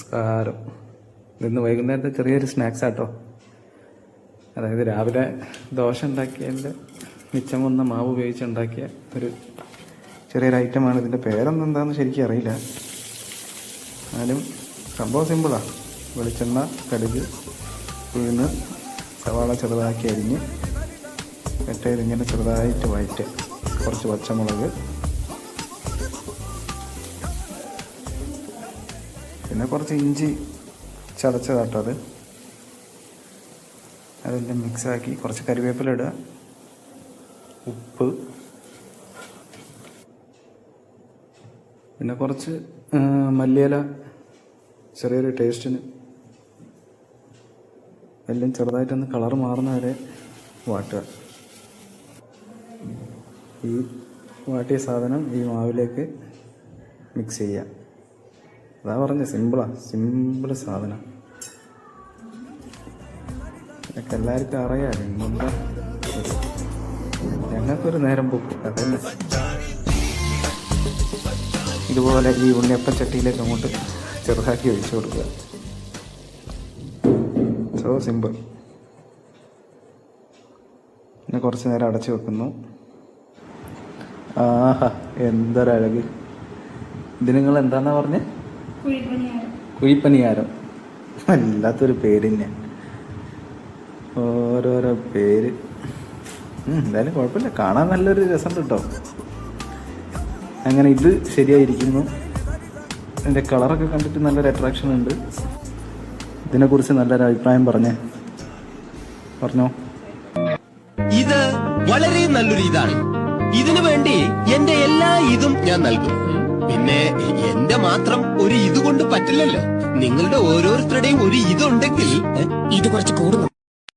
നമസ്കാരം. ഇന്ന് വൈകുന്നേരത്തെ ചെറിയൊരു സ്നാക്സ് ആട്ടോ. അതായത് രാവിലെ ദോശ ഉണ്ടാക്കിയതിൻ്റെ മിച്ചം വന്ന മാവ് ഉപയോഗിച്ച് ഉണ്ടാക്കിയ ഒരു ചെറിയൊരു ഐറ്റമാണ്. ഇതിൻ്റെ പേരൊന്നും എന്താണെന്ന് ശരിക്കും അറിയില്ല. എന്നാലും സംഭവം സിമ്പിളാണ്. വെളിച്ചെണ്ണ, കടുക്, ഉഴുന്ന്, സവാള ചെറുതാക്കി അരിഞ്ഞ് ഇങ്ങനെ ചെറുതായിട്ട് വഴറ്റുക. കുറച്ച് പച്ചമുളക്, പിന്നെ കുറച്ച് ഇഞ്ചി ചതച്ചതാട്ടോ. അതെല്ലാം മിക്സാക്കി കുറച്ച് കറിവേപ്പില ഇടുക, ഉപ്പ്, പിന്നെ കുറച്ച് മല്ലിയില ചെറിയൊരു ടേസ്റ്റിന്. എല്ലാം ചെറുതായിട്ടൊന്ന് കളർ മാറുന്ന വരെ വാട്ടുക. ഈ വാട്ടിയ സാധനം ഈ മാവിലേക്ക് മിക്സ് ചെയ്യുക. അതാ പറഞ്ഞ സിമ്പിൾ സാധനം. ഇതൊക്കെ എല്ലാവർക്കും അറിയാം. എന്താ ഞങ്ങൾക്കൊരു നേരം പോക്കും അതന്നെ. ഇതുപോലെ ഈ ഉണ്ണിയപ്പച്ചട്ടിയിലേക്ക് അങ്ങോട്ട് ചെറുതാക്കി ഒഴിച്ചു കൊടുക്കുക. So simple. പിന്നെ കുറച്ച് നേരം അടച്ചു വെക്കുന്നു. ആഹാ, എന്തൊരഴക്! ഇത് നിങ്ങൾ എന്താന്നാ പറഞ്ഞേ? കുഴിപ്പനിയാരം. വല്ലാത്തൊരു പേര് തന്നെ, ഓരോരോ പേര്. എന്തായാലും കുഴപ്പമില്ല, കാണാൻ നല്ലൊരു രസം കിട്ടോ. അങ്ങനെ ഇത് ശരിയായിരിക്കുന്നു. ഇതിൻ്റെ കളറൊക്കെ കണ്ടിട്ട് നല്ലൊരു അട്രാക്ഷൻ ഉണ്ട്. ഇതിനെക്കുറിച്ച് നല്ലൊരു അഭിപ്രായം പറഞ്ഞോ. ഇത് വളരെ നല്ലൊരു ഇതാണ്. ഇതിനു വേണ്ടി എന്റെ എല്ലാ ഇതും ഞാൻ നൽകും. പിന്നെ എന്റെ മാത്രം ഒരു ഇതുകൊണ്ട് പറ്റില്ലല്ലോ. നിങ്ങളുടെ ഓരോരുത്തരുടെയും ഒരു ഇതുണ്ടെങ്കിൽ ഇത് കുറച്ച് കൂടുന്നു.